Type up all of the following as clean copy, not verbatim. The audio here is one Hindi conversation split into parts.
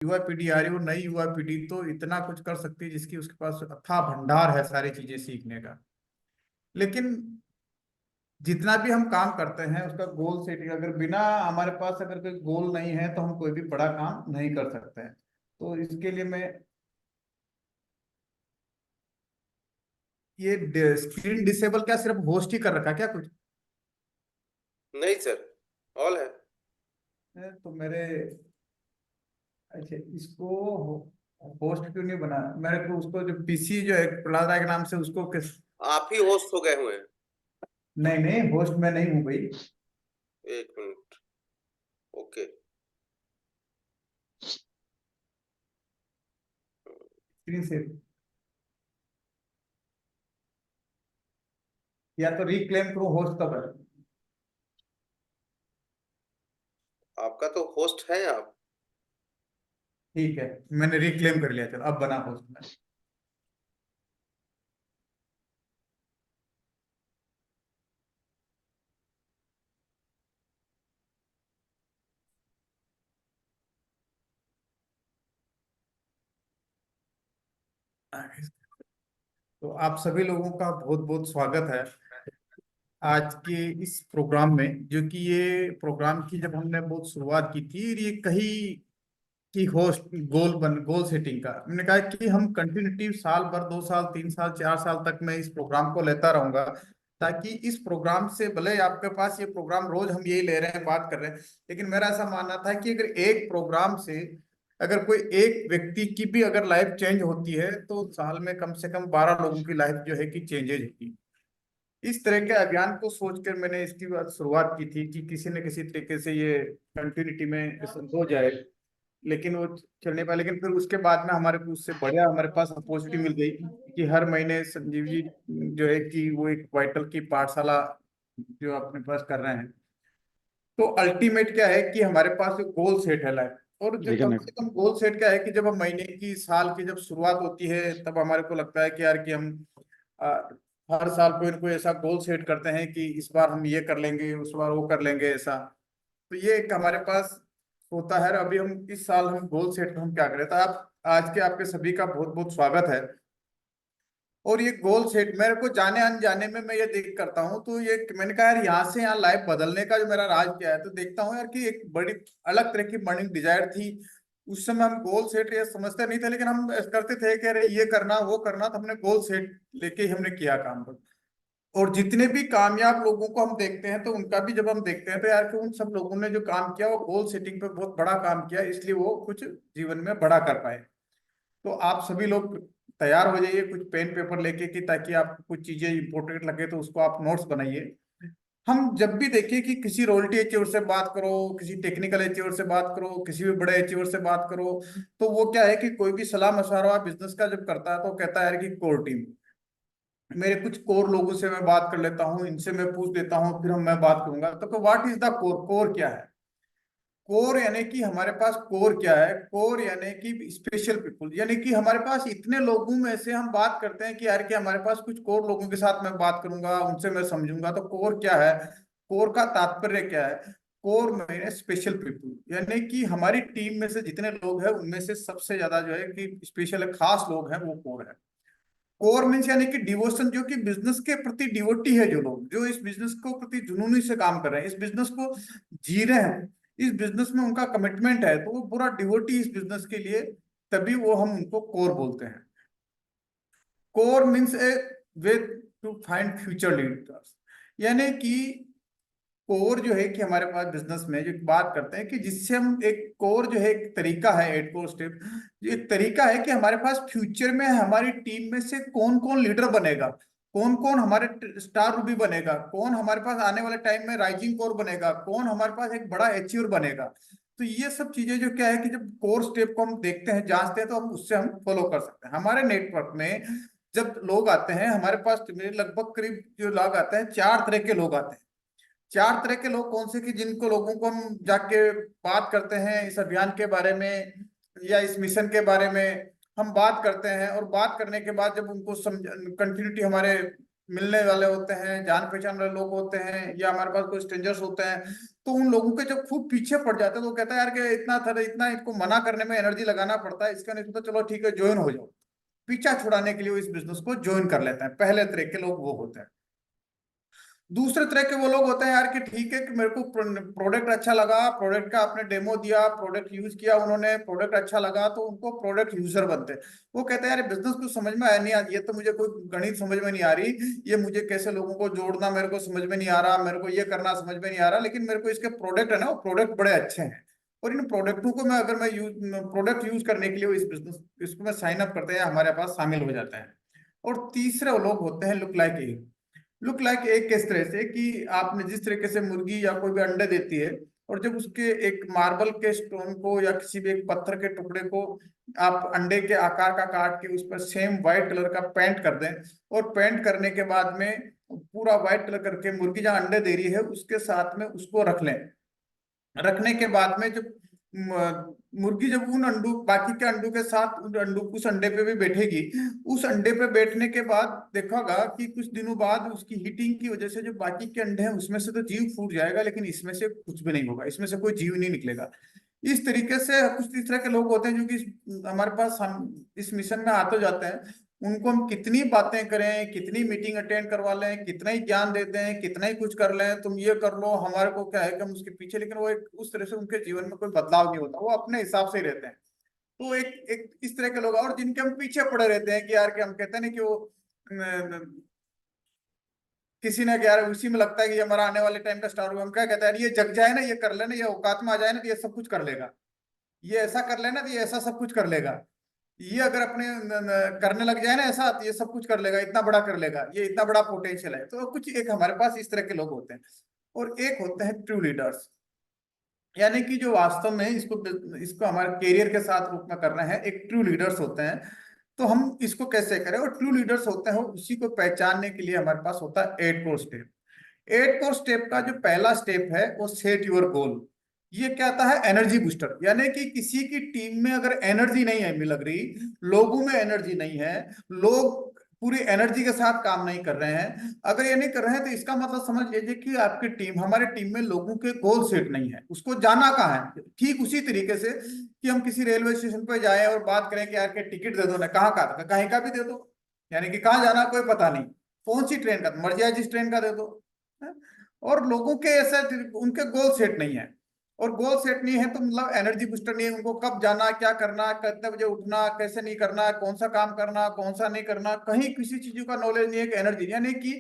युवा पीढ़ी आ रही है, वो नई युवा पीढ़ी तो इतना कुछ कर सकती है जिसकी उसके पास अथाह भंडार है सारी चीजें सीखने का। लेकिन जितना भी हम काम करते हैं उसका गोल सेटिंग, अगर बिना हमारे पास अगर कोई गोल नहीं है तो हम कोई भी बड़ा काम नहीं कर सकते हैं। तो इसके लिए मैं ये स्क्रीन डिसेबल क्या सिर्फ होस्ट ही कर रखा है क्या कुछ? नहीं सर, ऑल है। तो मेरे, अच्छा इसको होस्ट क्यों नहीं बना मेरे को? उसको जो पीसी जो है प्लाजा के नाम से, उसको किस? आप ही होस्ट हो गए हुए हैं। नहीं नहीं, होस्ट मैं नहीं हूँ भाई। एक मिनट। ओके। स्क्रीन से या तो रिक्लेम करो होस्ट कब है। आपका तो होस्ट है आप। ठीक है, मैंने रिक्लेम कर लिया, चलो अब बना होस्ट में। तो आप सभी लोगों का बहुत बहुत स्वागत है आज के इस प्रोग्राम में। जो कि ये प्रोग्राम की जब हमने बहुत शुरुआत की थी, ये कही कि होस्ट गोल सेटिंग का, मैंने कहा कि हम कंटिन्यूटी साल भर, 2 साल, 3 साल, 4 साल तक मैं इस प्रोग्राम को लेता रहूंगा, ताकि इस प्रोग्राम से भले ही आपके पास ये प्रोग्राम रोज हम यही ले रहे हैं, बात कर रहे हैं, लेकिन मेरा ऐसा मानना था कि अगर एक प्रोग्राम से अगर कोई एक व्यक्ति की भी अगर लाइफ चेंज होती है तो साल में कम से कम 12 लोगों की लाइफ जो है कि चेंजेज होगी। इस तरह के अभियान को सोचकर मैंने इसकी बात शुरुआत की थी कि किसी न किसी तरीके से ये कंटिन्यूटी में हो जाए। लेकिन वो चल नहीं पाया। लेकिन फिर उसके बाद में हमारे को उससे बढ़िया हमारे पास अपॉर्चुनिटी मिल गई कि हर महीने संजीव जी जो है कि वो एक वाइटल की पाठशाला जो अपने पास कर रहे हैं। तो अल्टीमेट क्या है कि हमारे पास एक गोल सेट है लाइफ। और जो एक कम मिनट। से कम गोल सेट क्या है कि जब हम महीने की, साल की जब शुरुआत होती है, तब हमारे को लगता है कि यार कि हम आ, हर साल कोई ना कोई ऐसा गोल सेट करते हैं कि इस बार हम ये कर लेंगे, उस बार वो कर लेंगे ऐसा। तो ये एक हमारे पास होता है। अभी हम इस साल हम गोल सेट हम क्या करें, तो आप आज के आपके सभी का बहुत बहुत स्वागत है। और ये गोल सेट मेरे को जाने अनजाने में मैं ये देख करता हूँ, तो ये मैंने कहा यार यहाँ से यहाँ लाइफ बदलने का जो मेरा राज क्या है, तो देखता हूँ यार कि एक बड़ी अलग तरह की बर्निंग डिजायर थी। उस समय हम गोल सेट ये समझते नहीं थे, लेकिन हम करते थे कि अरे ये करना वो करना, तो हमने गोल सेट लेके ही हमने किया काम। और जितने भी कामयाब लोगों को हम देखते हैं, तो उनका भी जब हम देखते हैं तो यार कि उन सब लोगों ने जो काम किया वो गोल सेटिंग पे बहुत बड़ा काम किया, इसलिए वो कुछ जीवन में बड़ा कर पाए। तो आप सभी लोग तैयार हो जाइए कुछ पेन पेपर लेके कि ताकि आपको कुछ चीजें इंपॉर्टेंट लगे तो उसको आप नोट्स बनाइए। हम जब भी देखिए कि किसी रॉयल्टी अचीवर से बात करो, किसी टेक्निकल अचीवर से बात करो, किसी भी बड़े अचीवर से बात करो, तो वो क्या है कि कोई भी सलाह मशवरा बिजनेस का जब करता है तो कहता है यार कि कोर टीम, मेरे कुछ कोर लोगों से मैं बात कर लेता हूँ, इनसे मैं पूछ लेता हूँ, फिर हम मैं बात करूंगा। तो what is the core? Core क्या है? कोर यानी कि हमारे पास कोर क्या है? कोर यानी कि स्पेशल पीपुल, यानी कि हमारे पास इतने लोगों में से हम बात करते हैं कि यार कि हमारे पास कुछ कोर लोगों के साथ मैं बात करूंगा, उनसे मैं समझूंगा। तो कोर क्या है? कोर का तात्पर्य क्या है? कोर में स्पेशल पीपुल, यानी कि हमारी टीम में से जितने लोग हैं उनमें से सबसे ज्यादा जो है कि स्पेशल खास लोग हैं, वो कोर है। कोर मीन्स यानी कि डिवोशन, जो कि बिजनेस के प्रति डिवोटी है, जो लोग जो इस बिजनेस को प्रति जुनूनी से काम कर रहे हैं, इस बिजनेस को जी रहे हैं, इस बिजनेस में उनका कमिटमेंट है, तो वो पूरा डिवोटी इस बिजनेस के लिए, तभी वो हम उनको कोर बोलते हैं। Core means a way to find future leaders, यानी कि कोर जो है कि हमारे पास बिजनेस में जो बात करते हैं कि जिससे हम एक कोर जो है, एक तरीका है, 8 कोर स्टेप, एक तरीका है कि हमारे पास फ्यूचर में हमारी टीम में से कौन कौन लीडर बनेगा, कौन कौन हमारे स्टार रूबी बनेगा, कौन हमारे पास आने वाले टाइम में राइजिंग कोर बनेगा, कौन हमारे पास एक बड़ा अचीवर बनेगा। तो ये सब चीजें जो क्या है कि जब कोर स्टेप को हम देखते हैं, जांचते हैं, तो हम उससे हम फॉलो कर सकते हैं। हमारे नेटवर्क में जब लोग आते हैं हमारे पास, मेरे लगभग करीब जो लोग आते हैं, 4 तरह के लोग आते हैं। 4 तरह के लोग कौन से? कि जिनको लोगों को हम जाके बात करते हैं इस अभियान के बारे में या इस मिशन के बारे में, हम बात करते हैं, और बात करने के बाद जब उनको समझ कंटिन्यूटी हमारे मिलने वाले होते हैं, जान पहचान वाले लोग होते हैं, या हमारे पास कोई स्ट्रेंजर्स होते हैं, तो उन लोगों के जब खूब पीछे पड़ जाते हैं तो वो कहता है यार कि इतना था, इतना इसको मना करने में एनर्जी लगाना पड़ता है, इसका नहीं तो चलो ठीक है ज्वाइन हो जाओ। पीछा छुड़ाने के लिए वो इस बिजनेस को ज्वाइन कर लेते हैं। पहले तरह के लोग वो होते हैं। दूसरे तरह के वो लोग होते हैं यार कि ठीक है कि मेरे को प्रोडक्ट अच्छा लगा, प्रोडक्ट का आपने डेमो दिया, प्रोडक्ट यूज किया उन्होंने, प्रोडक्ट अच्छा लगा, तो उनको प्रोडक्ट यूजर बनते हैं। वो कहते हैं यार बिजनेस कुछ समझ में आया नहीं, ये तो मुझे कोई गणित समझ में नहीं आ रही, ये मुझे कैसे लोगों को जोड़ना मेरे को समझ में नहीं आ रहा, मेरे को ये करना समझ में नहीं आ रहा, लेकिन मेरे को इसके प्रोडक्ट है ना, वो प्रोडक्ट बड़े अच्छे हैं। और इन प्रोडक्टों को मैं अगर मैं यूज प्रोडक्ट यूज करने के लिए वो इस बिजनेस इसको मैं साइन अप करते हैं, हमारे पास शामिल हो जाते हैं। और तीसरे वो लोग होते हैं लुक लाइक। लुक लाइक एक किस तरह से कि आपने जिस तरीके से मुर्गी या कोई भी अंडे देती है, और जब उसके एक मार्बल के स्टोन को या किसी भी एक पत्थर के टुकड़े को आप अंडे के आकार का काट के उस पर सेम व्हाइट कलर का पेंट कर दें, और पेंट करने के बाद में पूरा व्हाइट कलर करके मुर्गी जहाँ अंडे दे रही है उसके साथ में उसको रख लें। रखने के बाद में जब मुर्गी जब उन अंडू बाकी के अंडों के साथ उन अंडू उस अंडे पे भी बैठेगी, उस अंडे पे बैठने के बाद देखोगा कि कुछ दिनों बाद उसकी हीटिंग की वजह से जो बाकी के अंडे हैं उसमें से तो जीव फूट जाएगा, लेकिन इसमें से कुछ भी नहीं होगा, इसमें से कोई जीव नहीं निकलेगा। इस तरीके से कुछ इस तरह के लोग होते हैं जो कि हमारे पास हम इस मिशन में आते जाते हैं। उनको हम कितनी बातें करें, कितनी मीटिंग अटेंड करवा लें, कितना ही ज्ञान दे दें, कितना ही कुछ कर लें, तुम ये कर लो, हमारे को क्या है कि हम उसके पीछे, लेकिन वो एक उस तरह से उनके जीवन में कोई बदलाव नहीं होता, वो अपने हिसाब से ही रहते हैं। तो एक एक इस तरह के लोग और जिनके हम पीछे पड़े रहते हैं कि यार कि हम कहते हैं ना कि वो किसी ने यार उसी में लगता है कि ये हमारा आने वाले टाइम का स्टार होगा, हम क्या कहते हैं यार ये जग जाए ना, ये कर लेना, ये औकात में आ जाए ना तो ये सब कुछ कर लेगा, ये ऐसा कर लेना तो ये ऐसा सब कुछ कर लेगा, ये अगर अपने करने लग जाए ना ऐसा तो ये सब कुछ कर लेगा, इतना बड़ा कर लेगा, ये इतना बड़ा पोटेंशियल है। तो कुछ एक हमारे पास इस तरह के लोग होते हैं। और एक होते हैं ट्रू लीडर्स, यानी कि जो वास्तव में इसको इसको हमारे करियर के साथ रूप में करना है, एक ट्रू लीडर्स होते हैं। तो हम इसको कैसे करें, और ट्रू लीडर्स होते हैं उसी को पहचानने के लिए हमारे पास होता है 8 कोर स्टेप। 8 कोर स्टेप का जो पहला स्टेप है वो सेट योर गोल। ये क्या आता है, एनर्जी बूस्टर, यानी कि किसी की टीम में अगर एनर्जी नहीं है मिल रही, लोगों में एनर्जी नहीं है, लोग पूरी एनर्जी के साथ काम नहीं कर रहे हैं, अगर ये नहीं कर रहे हैं तो इसका मतलब समझ लीजिए कि आपकी टीम, हमारे टीम में लोगों के गोल सेट नहीं है, उसको जाना कहाँ है। ठीक उसी तरीके से कि हम किसी रेलवे स्टेशन पर जाए और बात करें कि यार के टिकट दे दो ना, कहाँ का, कहीं का भी दे दो, यानी कि कहाँ जाना कोई पता नहीं, कौन सी ट्रेन का, मर्जी है जिस ट्रेन का दे दो। है? और लोगों के ऐसे उनके गोल सेट नहीं है, और गोल सेट नहीं है तो मतलब एनर्जी बूस्टर नहीं है, उनको कब जाना, क्या करना, कितने बजे उठना, कैसे नहीं करना, कौन सा काम करना, कौन सा नहीं करना, कहीं किसी चीज का नॉलेज नहीं है कि एनर्जी, यानी कि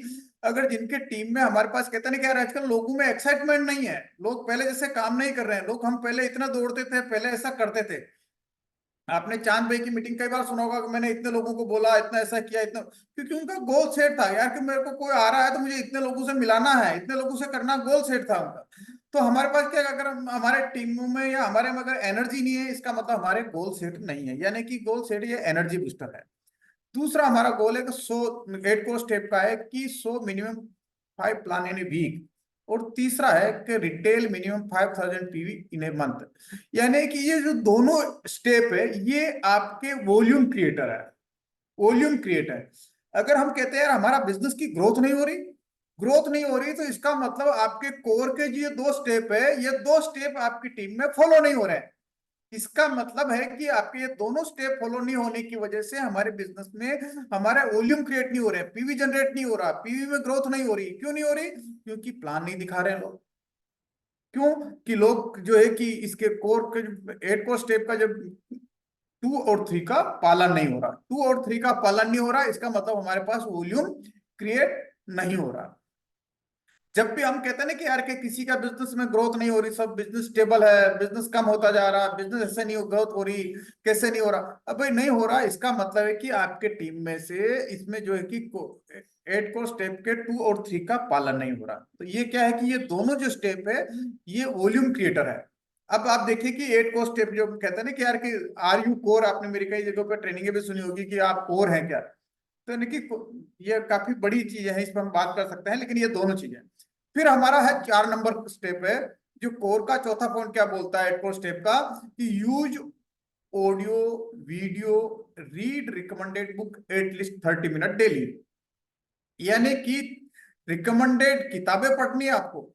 अगर जिनके टीम में हमारे पास कहते नहीं कि यार आजकल लोगों में एक्साइटमेंट नहीं है, लोग पहले जैसे काम नहीं कर रहे हैं, लोग हम पहले इतना दौड़ते थे, पहले ऐसा करते थे। आपने चांद भाई की मीटिंग कई बार सुना होगा कि मैंने इतने लोगों को बोला, इतना ऐसा किया, इतना, क्योंकि उनका गोल सेट था यार कि मेरे को कोई आ रहा है तो मुझे इतने लोगों से मिलाना है, इतने लोगों से करना, गोल सेट था उनका। तो हमारे पास क्या, अगर हमारे टीमों में या हमारे में अगर एनर्जी नहीं है, इसका मतलब हमारे गोल सेट नहीं है, यानी कि गोल सेट ये एनर्जी बूस्टर है। दूसरा हमारा गोल है कि 100 8 को स्टेप का है कि 100 minimum 5 plan in a week. और तीसरा है कि retail minimum 5000 PV in a month. यानी कि ये जो दोनों स्टेप है ये आपके वॉल्यूम क्रिएटर है, वॉल्यूम क्रिएटर। अगर हम कहते हैं यार हमारा बिजनेस की ग्रोथ नहीं हो रही, ग्रोथ नहीं हो रही, तो इसका मतलब आपके कोर के जो ये 2 स्टेप है, ये 2 स्टेप आपकी टीम में फॉलो नहीं हो रहे हैं। इसका मतलब है कि आपके ये दोनों स्टेप फॉलो नहीं होने की वजह से हमारे बिजनेस में हमारा वॉल्यूम क्रिएट नहीं हो रहा है, पीवी जनरेट नहीं हो रहा, पीवी में ग्रोथ नहीं हो रही। क्यों नहीं हो रही, क्योंकि प्लान नहीं दिखा रहे हैं लोग। क्यों कि लोग जो है कि इसके कोर के 8 को स्टेप का जब 2 और 3 का पालन नहीं हो रहा, 2 और 3 का पालन नहीं हो रहा, इसका मतलब हमारे पास वॉल्यूम क्रिएट नहीं हो रहा। जब भी हम कहते हैं ना कि यार के किसी का बिजनेस में ग्रोथ नहीं हो रही, सब बिजनेस स्टेबल है, बिजनेस कम होता जा रहा, बिजनेस ऐसे नहीं ग्रोथ हो रही, कैसे नहीं हो रहा, अब भाई नहीं हो रहा, इसका मतलब है कि आपके टीम में से इसमें जो है कि 8 को स्टेप के 2 और 3 का पालन नहीं हो रहा। तो ये क्या है कि ये दोनों जो स्टेप है ये वॉल्यूम क्रिएटर है। अब आप देखिए कि 8 को स्टेप जो कहते हैं ना कि यार कि आर यू कोर, आपने मेरी कई जगहों पर ट्रेनिंग भी सुनी होगी कि आप कोर हैं क्या। तो यानी कि ये काफी बड़ी चीज है, इस पर हम बात कर सकते हैं, लेकिन ये दोनों चीजें। फिर हमारा है 4 नंबर स्टेप है, जो कोर का चौथा पॉइंट क्या बोलता है 8 को स्टेप का, कि use audio video read recommended book at least 30 minute daily. यानी कि रिकमेंडेड किताबें पढ़नी है आपको,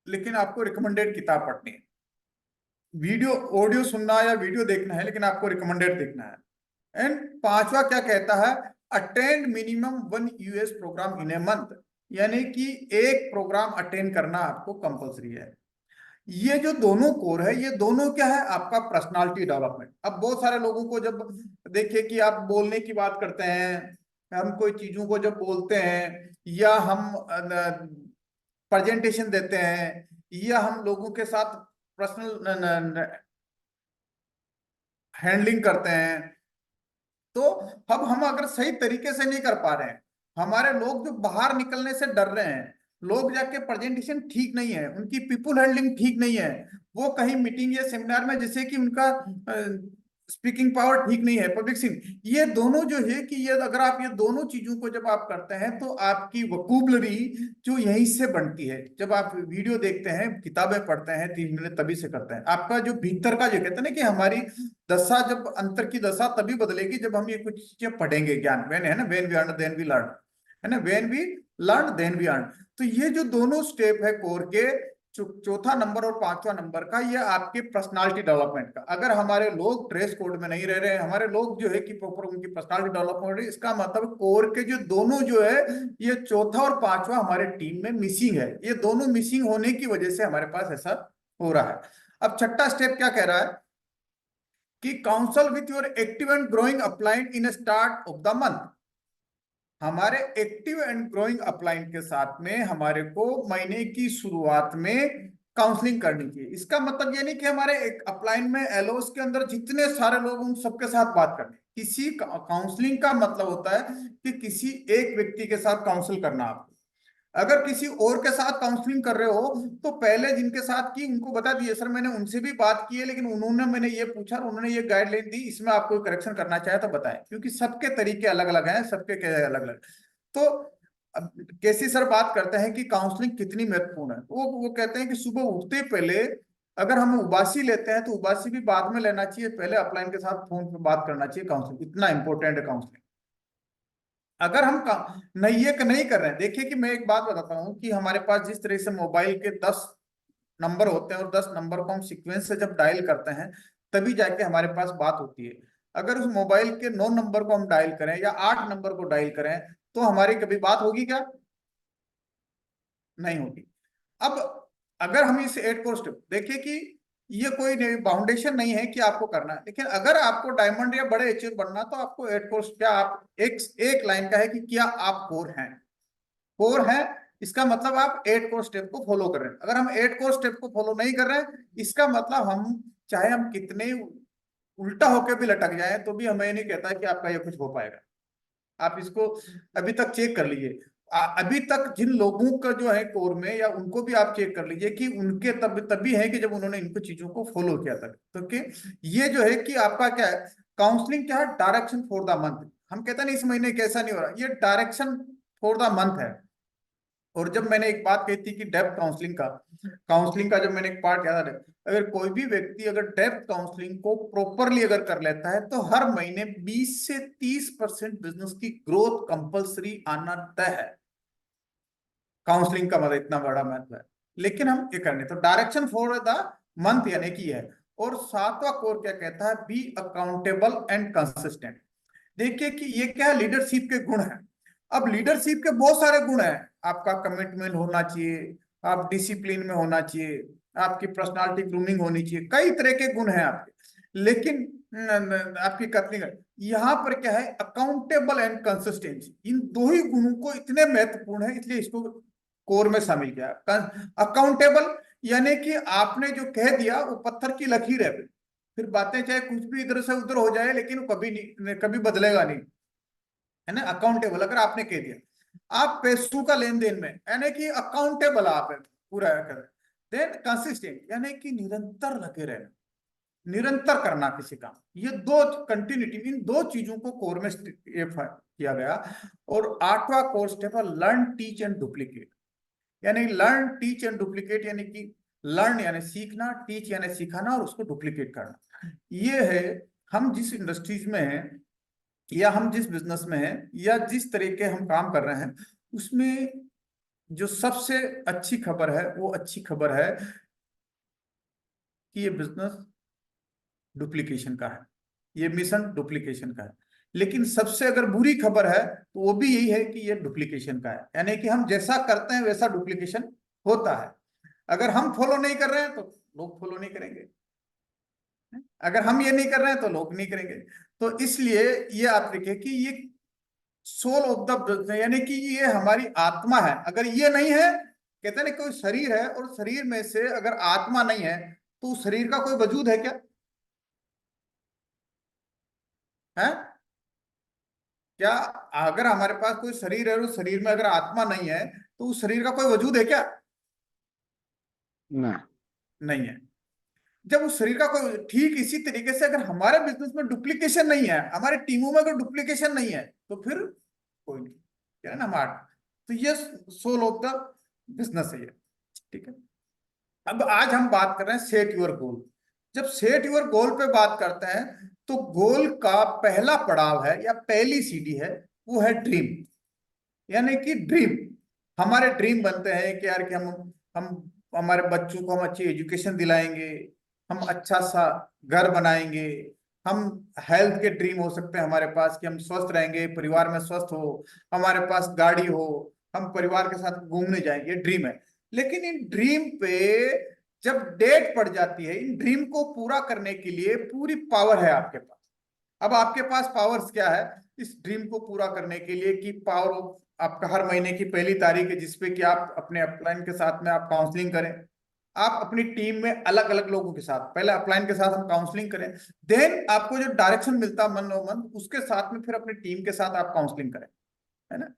लेकिन आपको रिकमेंडेड किताब पढ़नी है। वीडियो ऑडियो सुनना या वीडियो देखना है, लेकिन आपको रिकमेंडेड देखना है। एंड पांचवा क्या कहता है, attend minimum 1 US programme in a month, यानी कि एक प्रोग्राम अटेंड करना आपको कंपलसरी है। ये जो दोनों कोर है, ये दोनों क्या है, आपका पर्सनालिटी डेवलपमेंट। अब बहुत सारे लोगों को जब देखिए कि आप बोलने की बात करते हैं, हम कोई चीजों को जब बोलते हैं, या हम प्रेजेंटेशन देते हैं, या हम लोगों के साथ पर्सनल हैंडलिंग करते हैं, तो अब हम अगर सही तरीके से नहीं कर पा रहे हैं, हमारे लोग जो बाहर निकलने से डर रहे हैं, लोग जाके प्रेजेंटेशन ठीक नहीं है, उनकी पीपल हैंडलिंग ठीक नहीं है, वो कहीं मीटिंग या सेमिनार में जैसे कि उनका स्पीकिंग पावर ठीक नहीं है, पब्लिक स्पीकिंग, ये दोनों जो है कि ये अगर आप ये दोनों चीजों को जब आप करते हैं तो आपकी वोकैबुलरी जो यहीं से बनती है। जब आप वीडियो देखते हैं, किताबें पढ़ते हैं, 3 मिनट तभी से करते हैं। आपका जो भीतर का जो कहते हैं ना कि हमारी दशा, जब अंतर की दशा तभी बदलेगी जब हम ये कुछ चीजें पढ़ेंगे, ज्ञान वेन है ना, when we earn then we learn, है ना, when we learn then we earn. तो ये जो दोनों स्टेप है कोर के, चौथा नंबर और पांचवा नंबर का, ये आपके पर्सनालिटी डेवलपमेंट का। अगर हमारे लोग ड्रेस कोड में नहीं रह रहे हैं, हमारे लोग जो है कि प्रॉपर उनकी पर्सनालिटी डेवलपमेंट है, इसका मतलब कोर के जो दोनों जो है, ये चौथा और पांचवा हमारे टीम में मिसिंग है। ये दोनों मिसिंग होने की वजह से हमारे पास ऐसा हो रहा है। अब छठा स्टेप क्या कह रहा है कि counsel with your active and growing upline in start of the month. हमारे एक्टिव एंड ग्रोइंग अपलाइन के साथ में हमारे को महीने की शुरुआत में काउंसलिंग करनी चाहिए। इसका मतलब ये नहीं कि हमारे एक अपलाइन में एलओस के अंदर जितने सारे लोग उन सबके साथ बात करनी। किसी काउंसलिंग का मतलब होता है कि किसी एक व्यक्ति के साथ काउंसिल करना। आपको अगर किसी और के साथ काउंसलिंग कर रहे हो तो पहले जिनके साथ की उनको बता दिए, सर मैंने उनसे भी बात की है, लेकिन उन्होंने मैंने ये पूछा और उन्होंने ये गाइडलाइन दी, इसमें आपको करेक्शन करना चाहे तो बताएं, क्योंकि सबके तरीके अलग अलग हैं, सबके क्या अलग अलग। तो अब केसी सर बात करते हैं कि काउंसलिंग कितनी महत्वपूर्ण है। वो कहते हैं कि सुबह उठते पहले अगर हम उबासी लेते हैं तो उबासी भी बाद में लेना चाहिए, पहले अपलाइन के साथ फोन पे बात करना चाहिए। काउंसलिंग इतना इंपॉर्टेंट है काउंसलिंग। अगर हम नहीं ये नहीं कर रहे हैं, देखिए कि मैं एक बात बताता हूँ कि हमारे पास जिस तरह से मोबाइल के 10 नंबर होते हैं और 10 नंबर को हम सीक्वेंस से जब डायल करते हैं तभी जाके हमारे पास बात होती है। अगर उस मोबाइल के 9 नंबर को हम डायल करें या 8 नंबर को डायल करें तो हमारी कभी बात होगी क्या? नहीं होगी। अब अगर हम इस 8 कोर्स देखिए कि ये कोई फाउंडेशन नहीं है कि आपको करना है, लेकिन अगर आपको डायमंड या बड़े अचीव बनना तो आपको 8 कोर्स, क्या आप एक लाइन का है कि क्या आप कोर हैं? कोर है, इसका मतलब आप 8 कोर स्टेप को फॉलो कर रहे हैं। अगर हम 8 कोर स्टेप को फॉलो नहीं कर रहे हैं, इसका मतलब हम चाहे हम कितने उल्टा होके भी लटक जाए तो भी हमें नहीं कहता है कि आपका ये कुछ हो पाएगा। आप इसको अभी तक चेक कर लीजिए। अभी तक जिन लोगों का जो है कोर में, या उनको भी आप चेक कर लीजिए कि उनके तभी है कि जब उन्होंने इनको चीजों को फॉलो किया था। तो कि ये जो है कि आपका क्या है, काउंसलिंग क्या है, डायरेक्शन फॉर द मंथ। हम कहते हैं ना इस महीने कैसा नहीं हो रहा, ये डायरेक्शन फॉर द मंथ है। और जब मैंने एक बात कही थी कि डेप्थ काउंसलिंग का जब मैंने एक पार्ट याद है, अगर कोई भी व्यक्ति अगर डेप्थ काउंसलिंग को प्रॉपरली अगर कर लेता है तो हर महीने 20 से 30% बिजनेस की ग्रोथ कंपलसरी आना तय है। काउंसलिंग का मतलब इतना बड़ा महत्व है, लेकिन हम ये करने तो डायरेक्शन फॉर द मंथ यानी कि है। और सातवां कोर क्या कहता है, बी अकाउंटेबल एंड कंसिस्टेंट। देखिए कि ये क्या है, लीडरशिप के गुण हैं। अब लीडरशिप के बहुत सारे गुण हैं। आपका कमिटमेंट होना चाहिए, आप डिसिप्लिन में होना चाहिए, आपकी पर्सनालिटी ग्रूमिंग होनी चाहिए, कई तरह के गुण हैं आपके। लेकिन आपकी कथनी यहाँ पर क्या है, अकाउंटेबल एंड कंसिस्टेंसी, इन दो ही गुणों को इतने महत्वपूर्ण है, इसलिए इसको कोर में शामिल किया। अकाउंटेबल यानी कि आपने जो कह दिया वो पत्थर की लकीर है, फिर बातें चाहे कुछ भी इधर से उधर हो जाए लेकिन वो कभी नहीं, कभी बदलेगा नहीं, है ना। अकाउंटेबल अगर आपने कह दिया, आप पैसों का लेन देन में यानी कि अकाउंटेबल आप है पूरा कर। देन कंसिस्टेंट यानी कि निरंतर लगे रहना, निरंतर करना किसी काम, ये दो कंटिन्यूटी, इन दो चीजों को कोर में किया गया। और आठवां कोर स्टेप है लर्न टीच एंड डुप्लीकेट। यानी लर्न टीच एंड डुप्लीकेट यानी कि लर्न यानी सीखना, टीच यानी सिखाना, और उसको डुप्लीकेट करना। ये है हम जिस इंडस्ट्रीज में हैं या हम जिस बिजनेस में हैं या जिस तरीके हम काम कर रहे हैं, उसमें जो सबसे अच्छी खबर है वो अच्छी खबर है कि ये बिजनेस डुप्लीकेशन का है, ये मिशन डुप्लीकेशन का है। लेकिन सबसे अगर बुरी खबर है तो वो भी यही है कि ये डुप्लीकेशन का है, यानी कि हम जैसा करते हैं वैसा डुप्लीकेशन होता है। अगर हम फॉलो नहीं कर रहे हैं तो लोग फॉलो नहीं करेंगे, अगर हम ये नहीं कर रहे हैं तो लोग नहीं करेंगे। तो इसलिए ये आप देखिए कि ये सोल ऑफ द, यानी कि ये हमारी आत्मा है। अगर ये नहीं है, कहते हैं ना कोई शरीर है और शरीर में से अगर आत्मा नहीं है तो उस शरीर का कोई वजूद है क्या? है क्या? अगर हमारे पास कोई शरीर है और उस शरीर में अगर आत्मा नहीं है तो उस शरीर का कोई वजूद है क्या? ना। नहीं है। जब उस शरीर का कोई, ठीक इसी तरीके से अगर हमारे बिजनेस में डुप्लीकेशन नहीं है, हमारे टीमों में अगर डुप्लीकेशन नहीं है तो फिर कोई नहीं, क्या है ना हमारा। तो ये सोल ऑफ द बिजनेस है ये। ठीक है। अब आज हम बात कर रहे हैं सेट योर गोल। जब सेट योर गोल पे बात करते हैं तो गोल का पहला पड़ाव है या पहली सीढ़ी है, वो है ड्रीम। यानी कि ड्रीम, हमारे ड्रीम बनते हैं कि यार कि हम हमारे बच्चों को हम अच्छी एजुकेशन दिलाएंगे, हम अच्छा सा घर बनाएंगे, हम हेल्थ के ड्रीम हो सकते हैं हमारे पास कि हम स्वस्थ रहेंगे, परिवार में स्वस्थ हो, हमारे पास गाड़ी हो, हम परिवार के साथ घूमने जाएंगे, ये ड्रीम है। लेकिन इन ड्रीम पे जब डेट पड़ जाती है, इन ड्रीम को पूरा करने के लिए पूरी पावर है आपके पास। अब आपके पास पावर्स क्या है इस ड्रीम को पूरा करने के लिए? कि पावर ऑफ आपका हर महीने की पहली तारीख है जिसपे कि आप अपने अपलाइन के साथ में आप काउंसलिंग करें। आप अपनी टीम में अलग अलग लोगों के साथ, पहले अपलाइन के साथ हम काउंसलिंग करें, देन आपको जो डायरेक्शन मिलता मनोमन उसके साथ में फिर अपनी टीम के साथ आप काउंसलिंग करें, है ना।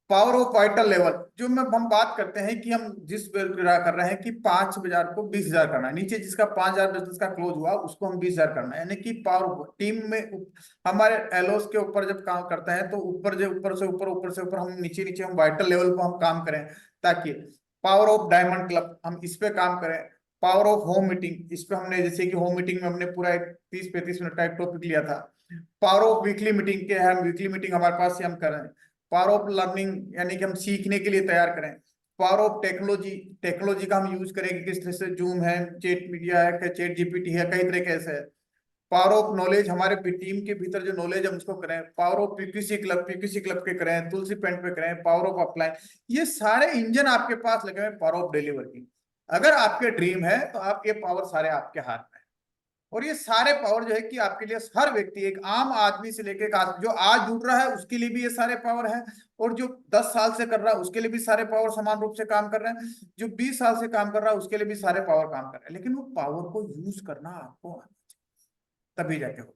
पावर ऑफ वाइटल लेवल, जो में हम बात करते हैं कि हम जिस कर रहे हैं कि 5,000 को 20,000 करना है, नीचे जिसका 5,000 बिजनेस का क्लोज हुआ उसको हम 20,000 करना है। यानी कि पावर टीम में हमारे एलोस के ऊपर जब काम करते हैं तो ऊपर जो ऊपर से ऊपर हम नीचे नीचे हम वाइटल लेवल को हम काम करें, ताकि पावर ऑफ डायमंड क्लब हम इस पे काम करें। पावर ऑफ होम मीटिंग, इस पे हमने जैसे कि होम मीटिंग में हमने पूरा एक 30-35 मिनट का एक टॉपिक लिया था। पावर ऑफ वीकली मीटिंग के हम वीकली मीटिंग हमारे पास से हम करें। पावर ऑफ लर्निंग, यानी कि हम सीखने के लिए तैयार करें। पावर ऑफ टेक्नोलॉजी, टेक्नोलॉजी का हम यूज करेंगे किस तरह से, जूम है, चैट मीडिया है, चैट जीपीटी है, कई तरह के ऐसे है। पावर ऑफ नॉलेज, हमारे टीम के भीतर जो नॉलेज हम उसको करें। पावर ऑफ पीपीसी क्लब के करें, तुलसी पेंट पे करें। पावर ऑफ अपलाइन, ये सारे इंजन आपके पास लगे हुए। पावर ऑफ डिलीवरी, अगर आपके ड्रीम है तो आपके पावर सारे आपके हाथ में। और ये सारे पावर जो है कि आपके लिए हर व्यक्ति, एक आम आदमी से लेकर जो आज जुड़ रहा है उसके लिए भी ये सारे पावर है, और जो 10 साल से कर रहा है उसके लिए भी सारे पावर समान रूप से काम कर रहे हैं, जो 20 साल से काम कर रहा है उसके लिए भी सारे पावर काम कर रहे हैं। लेकिन वो पावर को यूज करना आपको आना चाहिए, तभी जाके होगा।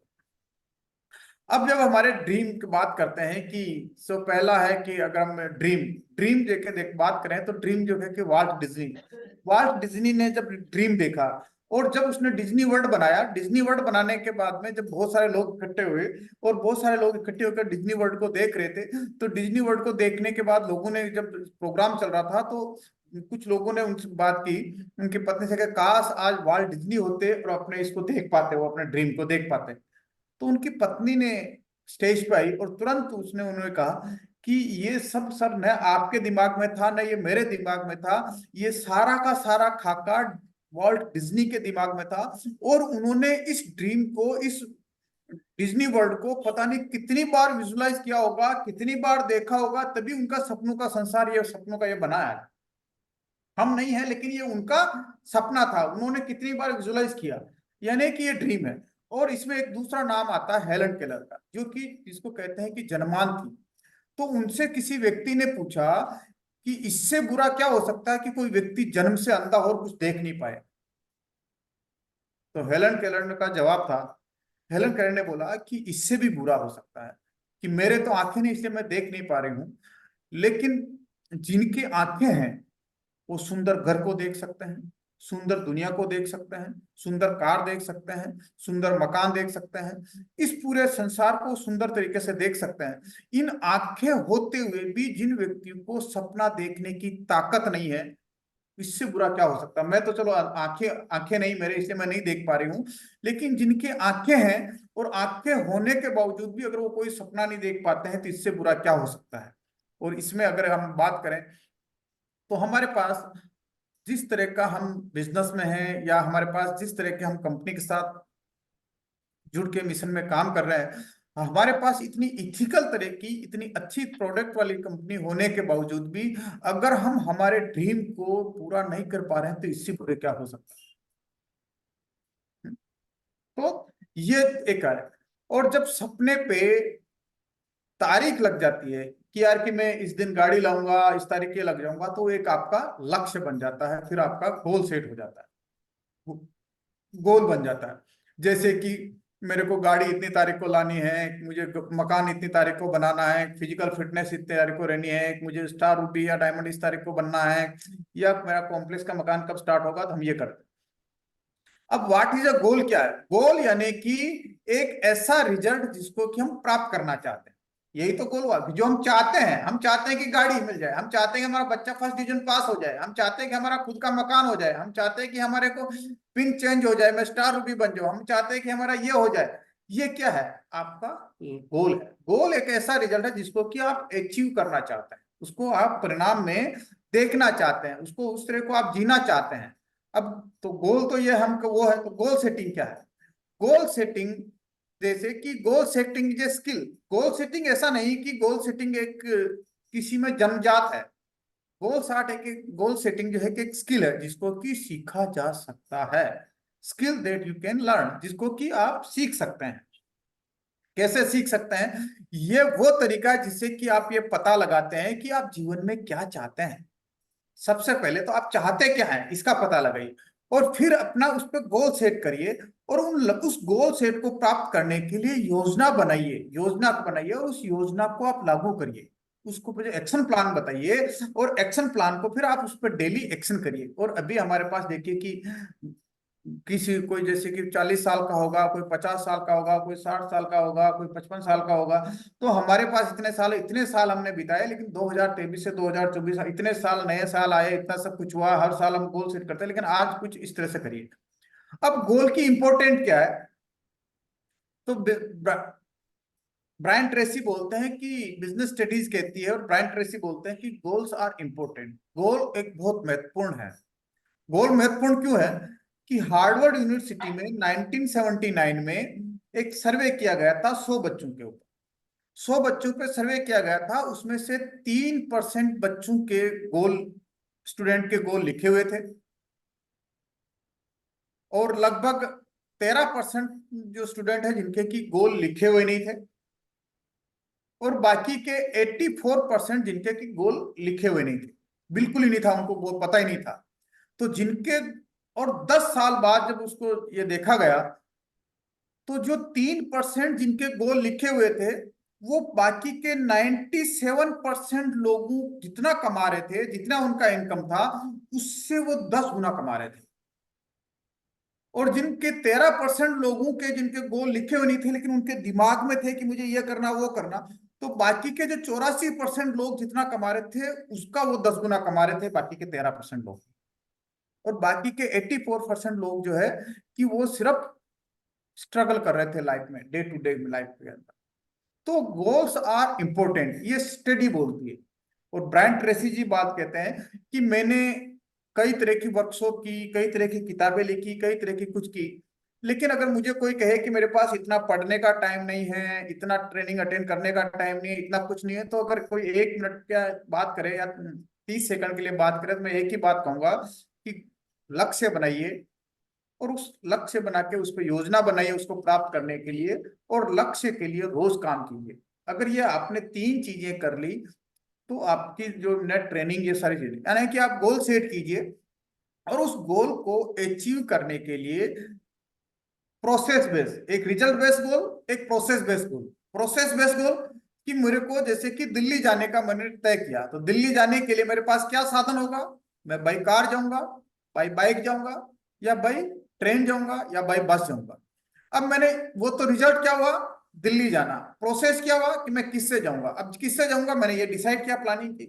अब जब हमारे ड्रीम की बात करते हैं कि पहला है कि अगर हम ड्रीम ड्रीम देख बात करें तो ड्रीम जो है कि वाल्ट डिज्नी ने जब ड्रीम देखा और जब उसने डिज्नी वर्ल्ड बनाया, डिज्नी वर्ल्ड बनाने के बाद में जब बहुत सारे लोग इकट्ठे हुए और बहुत सारे लोग इकट्ठे होकर डिज्नी वर्ल्ड को देख रहे थे, तो डिज्नी वर्ल्ड को देखने के बाद लोगों ने, जब प्रोग्राम चल रहा था तो कुछ लोगों ने उनसे बात की, उनकी पत्नी से, काश आज वाल्ट डिज्नी होते और अपने इसको देख पाते, वो अपने ड्रीम को देख पाते। तो उनकी पत्नी ने स्टेज पे आई और तुरंत उसने उन्होंने कहा कि ये सब सर न आपके दिमाग में था न ये मेरे दिमाग में था, ये सारा का सारा खाका वॉल्ट डिज्नी के दिमाग में था। और उन्होंने इस ड्रीम को, इस डिज्नी वर्ल्ड को पता नहीं कितनी बार विजुलाइज किया होगा, कितनी बार देखा होगा, तभी उनका सपनों का संसार, ये सपनों का ये बनाया है। हम नहीं है लेकिन ये उनका सपना था, उन्होंने कितनी बार विजुलाइज किया, यानी कि ये ड्रीम है। और इसमें एक दूसरा नाम आता है हेलन केलर का, जो कि जिसको कहते हैं कि जनमान थी। तो उनसे किसी व्यक्ति ने पूछा कि इससे बुरा क्या हो सकता है कि कोई व्यक्ति जन्म से अंधा हो और कुछ देख नहीं पाए। तो हेलन केलर का जवाब था, हेलन केलर ने बोला कि इससे भी बुरा हो सकता है कि मेरे तो आंखें नहीं इसलिए मैं देख नहीं पा रही हूं, लेकिन जिनकी आंखें हैं वो सुंदर घर को देख सकते हैं, सुंदर दुनिया को देख सकते हैं, सुंदर कार देख सकते हैं, सुंदर मकान देख सकते हैं, इस पूरे संसार को सुंदर तरीके से देख सकते हैं। इन आंखें होते हुए भी जिन व्यक्तियों को सपना देखने की ताकत नहीं है, इससे बुरा क्या हो सकता है। मैं तो चलो आंखें आंखें नहीं मेरे, इसलिए मैं नहीं देख पा रही हूँ, लेकिन जिनके आंखें हैं और आंखें होने के बावजूद भी अगर वो कोई सपना नहीं देख पाते हैं तो इससे बुरा क्या हो सकता है। और इसमें अगर हम बात करें तो हमारे पास जिस तरह का हम बिजनेस में हैं या हमारे पास जिस तरह के हम कंपनी के साथ जुड़ के मिशन में काम कर रहे हैं, हमारे पास इतनी इथिकल तरह की इतनी अच्छी प्रोडक्ट वाली कंपनी होने के बावजूद भी अगर हम हमारे ड्रीम को पूरा नहीं कर पा रहे हैं तो इससे बुरे क्या हो सकता है। तो ये एक है। और जब सपने पे तारीख लग जाती है कि यार कि मैं इस दिन गाड़ी लाऊंगा, इस तारीख के लग जाऊंगा, तो एक आपका लक्ष्य बन जाता है, फिर आपका गोल सेट हो जाता है, गोल बन जाता है। जैसे कि मेरे को गाड़ी इतनी तारीख को लानी है, मुझे मकान इतनी तारीख को बनाना है, फिजिकल फिटनेस इतनी तारीख को रहनी है, मुझे स्टार रूबी या डायमंड इस तारीख को बनना है, या मेरा कॉम्प्लेक्स का मकान कब स्टार्ट होगा, तो हम ये करते हैं। अब व्हाट इज अ गोल क्या है? गोल यानी कि एक ऐसा रिजल्ट जिसको कि हम प्राप्त करना चाहते हैं। यही तो गोल हुआ जो हम चाहते हैं। हम चाहते हैं कि गाड़ी मिल जाए, हम चाहते हैं कि हमारा बच्चा फर्स्ट डिवीजन पास हो जाए, हम चाहते हैं कि हमारा खुद का मकान हो जाए, हम चाहते हैं कि हमारे को पिन चेंज हो जाए, मैं स्टार रूबी बन जाऊं, हम चाहते हैं कि हमारा ये हो जाए। ये क्या है? आपका गोल है। गोल एक ऐसा रिजल्ट है जिसको कि आप अचीव करना चाहते हैं, उसको आप परिणाम में देखना चाहते हैं, उसको उस तरह को आप जीना चाहते हैं। अब तो गोल तो ये हम वो है। तो गोल सेटिंग क्या है? गोल सेटिंग जैसे कि goal setting is a skill. Goal setting ऐसा नहीं कि गोल सेटिंग एक किसी में जन्मजात है। गोल सेटिंग जो है कि एक स्किल है जिसको कि सीखा जा सकता है। Skill that you can learn, जिसको कि आप सीख सकते हैं। कैसे सीख सकते हैं? ये वो तरीका है जिससे कि आप ये पता लगाते हैं कि आप जीवन में क्या चाहते हैं। सबसे पहले तो आप चाहते क्या हैं इसका पता लगाइए, और फिर अपना उस पर गोल सेट करिए, और उस गोल सेट को प्राप्त करने के लिए योजना बनाइए। योजना बनाइए और उस योजना को आप लागू करिए। उसको मुझे एक्शन प्लान बताइए, और एक्शन प्लान को फिर आप उस पर डेली एक्शन करिए। और अभी हमारे पास देखिए कि किसी कोई जैसे कि 40 साल का होगा, कोई 50 साल का होगा, कोई 60 साल का होगा, कोई 55 साल का होगा। तो हमारे पास इतने साल हमने बिताए, लेकिन 2023 से 2024 इतने साल नए साल आए, इतना सब कुछ हुआ, हर साल हम गोल सेट करते हैं, लेकिन आज कुछ इस तरह से करिए। अब गोल की इंपॉर्टेंट क्या है? तो ब्रायन ट्रेसी बोलते हैं कि बिजनेस स्टडीज कहती है, और ब्रायन ट्रेसी बोलते हैं कि गोल्स आर इंपॉर्टेंट। गोल एक बहुत महत्वपूर्ण है। गोल महत्वपूर्ण क्यों है? कि हार्वर्ड यूनिवर्सिटी में 1979 में एक सर्वे किया गया था 100 बच्चों के ऊपर। 100 बच्चों पे सर्वे किया गया था, उसमें से 3% बच्चों के गोल, स्टूडेंट के गोल लिखे हुए थे, और लगभग 13% जो स्टूडेंट है जिनके की गोल लिखे हुए नहीं थे, और बाकी के 84% जिनके की गोल लिखे हुए नहीं थे, बिल्कुल ही नहीं था, उनको वो पता ही नहीं था। तो जिनके, और 10 साल बाद जब उसको ये देखा गया, तो जो 3% जिनके गोल लिखे हुए थे, वो बाकी के 97% लोगों जितना कमा रहे थे, जितना उनका इनकम था, उससे वो 10 गुना कमा रहे थे। और जिनके 13% लोगों के जिनके गोल लिखे हुए नहीं थे, लेकिन उनके दिमाग में थे कि मुझे ये करना वो करना, तो बाकी के जो 84% लोग जितना कमा रहे थे, उसका वो 10 गुना कमा रहे थे, बाकी के 13% लोग। और बाकी के 84% लोग जो है कि वो सिर्फ स्ट्रगल कर रहे थे लाइफ में, डे टू डे लाइफ के अंदर। तो गोल्स आर इंपॉर्टेंट, ये स्टडी बोलती है। और ब्रायन ट्रेसी जी बात कहते हैं कि मैंने कई तरह की वर्कशॉप की, कई तरह की किताबें लिखी, कई तरह की कुछ की, लेकिन अगर मुझे कोई कहे कि मेरे पास इतना पढ़ने का टाइम नहीं है, इतना ट्रेनिंग अटेंड करने का टाइम नहीं है, इतना कुछ नहीं है, तो अगर कोई 1 मिनट का बात करे या 30 सेकंड के लिए बात करे, तो मैं एक ही बात कहूंगा कि लक्ष्य बनाइए, और उस लक्ष्य बना के उस पर योजना बनाइए उसको प्राप्त करने के लिए, और लक्ष्य के लिए रोज काम कीजिए। अगर ये आपने 3 चीजें कर ली, तो आपकी जो नेट ट्रेनिंग, ये सारी चीजें, यानी कि आप गोल सेट कीजिए, और उस गोल को अचीव करने के लिए प्रोसेस बेस्ड, एक रिजल्ट बेस्ड गोल, एक process based goal. Process based goal कि मेरे को जैसे कि दिल्ली जाने का मैंने तय किया, तो दिल्ली जाने के लिए मेरे पास क्या साधन होगा? मैं बाई कार जाऊंगा, बाई बाइक जाऊंगा, या बाई ट्रेन जाऊंगा, या बाई बस जाऊंगा। अब मैंने, वो तो रिजल्ट क्या हुआ? दिल्ली जाना। प्रोसेस क्या हुआ? कि मैं किससे जाऊंगा। अब किससे जाऊंगा मैंने ये डिसाइड किया, प्लानिंग की।